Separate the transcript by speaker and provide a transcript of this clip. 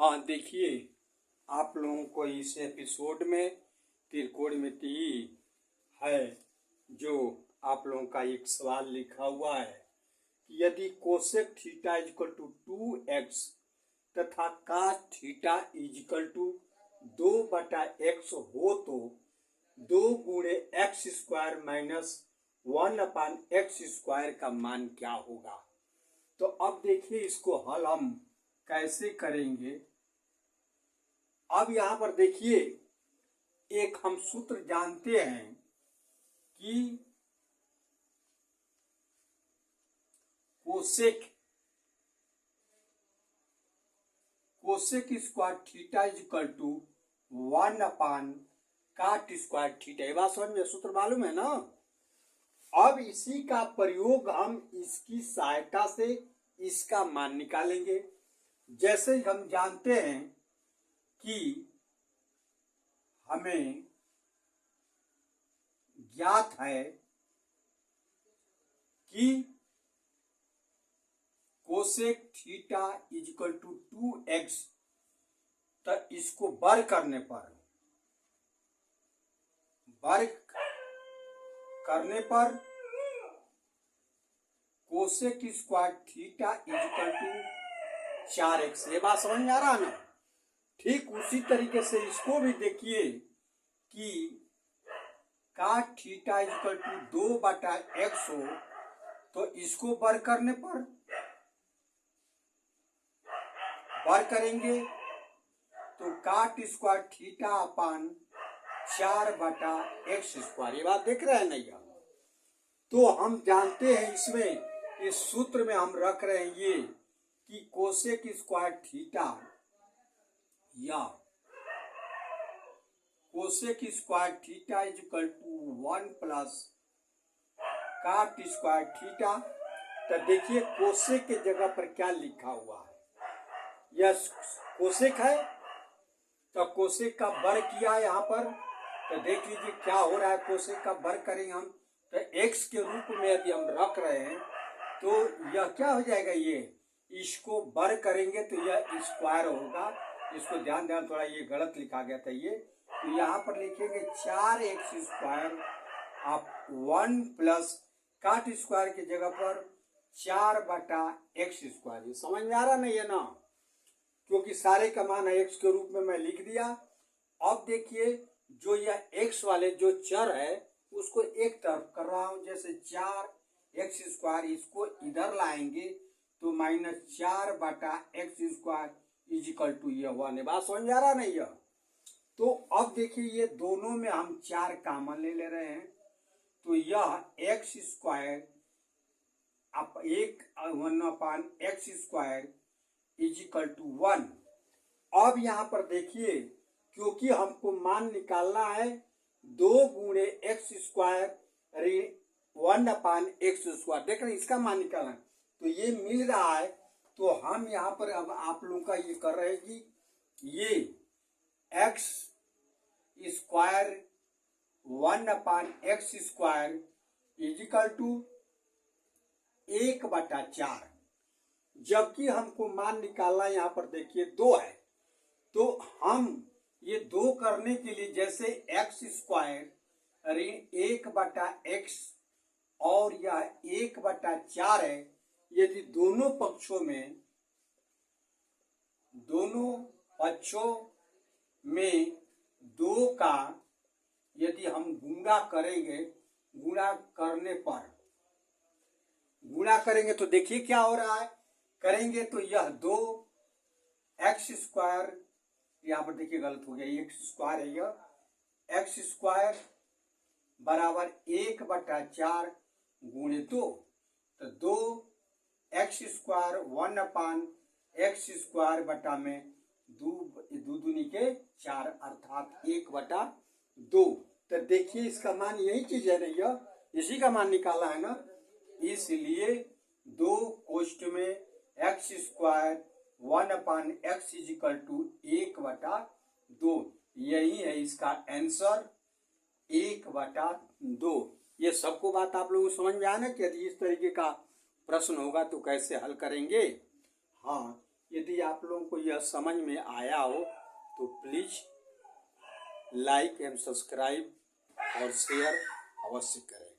Speaker 1: हाँ देखिए, आप लोगों को इस एपिसोड में त्रिकोणमिति है जो आप लोगों का एक सवाल लिखा हुआ है कि यदि cosec theta is equal to 2x तथा cos theta is equal to 2/x हो तो 2 गुणे एक्स स्क्वायर माइनस 1/x² का मान क्या होगा। तो अब देखिए इसको हल हम कैसे करेंगे। अब यहां पर देखिए एक हम सूत्र जानते हैं कि cosec square theta is equal to 1/cot² theta. ये बात समझ में, सूत्र मालूम है ना। अब इसी का प्रयोग हम इसकी सहायता से इसका मान निकालेंगे। जैसे हम जानते हैं कि हमें ज्ञात है कि cosec theta is equal to 2x, तो इसको वर्ग करने पर cosec square theta is equal to 4x। ये बात समझ में आ रहा ना। ठीक उसी तरीके से इसको भी देखिए कि काट थीटा इजकल टू 2/x हो तो इसको वर्ग करने पर वर्ग करेंगे तो काट स्क्वायर थीटा अपान 4/x²। ये बात देख रहे हैं नहीं। तो हम जानते हैं इसमें इस सूत्र में हम रख रहे हैं ये कि कोसेक स्क्वायर थीटा या cosec square theta is equal to 1 plus cot square theta. तो देखिए कोसेक के जगह पर क्या लिखा हुआ है, यह कोसेक है तो कोसेक का वर्ग किया यहाँ पर। तो देख लीजिए क्या हो रहा है, कोसेक का वर्ग करेंगे हम तो x के रूप में यदि हम रख रहे हैं तो यह क्या हो जाएगा, ये इसको वर्ग करेंगे तो यह स्क्वायर होगा। इसको ध्यान देना, थोड़ा ये गलत लिखा गया था ये। तो यहाँ पर लिखेंगे 4x² आप 1 प्लस काट स्क्वायर की जगह पर 4/x²। ये समझ में आ रहा नहीं है ना, क्योंकि सारे का मान है x के रूप में मैं लिख दिया। अब देखिए जो यह x वाले जो चर है उसको एक तरफ कर रहा हूं, जैसे 4x² इसको इधर लाएंगे तो -4/x² इजिकल टू ये 1। बात समझ आ रहा नहीं है। तो अब देखिए ये दोनों में हम 4 कॉमन ले रहे हैं तो यह x² आप 1/x² इजिकल टू 1। अब यहाँ पर देखिए क्योंकि हमको मान निकालना है 2 गुणे x² 1/x²। देख रहे हैं इसका मान निकालना है तो ये मिल रहा है। तो हम यहाँ पर अब आप लोगों का ये कर रहे हैं कि ये x² 1/x² इजिकल टू 1/4। जबकि हमको मान निकालना यहाँ पर देखिए 2 है तो हम ये 2 करने के लिए जैसे x² 1/x और यह 1/4 है, यदि दोनों पक्षों में 2 का यदि हम गुणा करेंगे तो देखिए क्या हो रहा है। करेंगे तो यह 2x², यहाँ पर देखिए गलत हो गया, x² है यह x² बराबर 1/4 गुणे 2 तो 2x² 1/x² बटा में 2 दूनी के 4 अर्थात 1/2। तो देखिए इसका मान यही चीज है ना, यह इसी का मान निकाला है ना। इसलिए 2 कोष्ठ में x² 1/x इजिकल टू 1/2। यही है इसका आंसर 1/2। ये सबको बात आप लोगों को समझ में आया ना कि यदि इस तरीके का प्रश्न होगा तो कैसे हल करेंगे। हाँ यदि आप लोगों को यह समझ में आया हो तो प्लीज़ लाइक एंड सब्सक्राइब और शेयर अवश्य करें।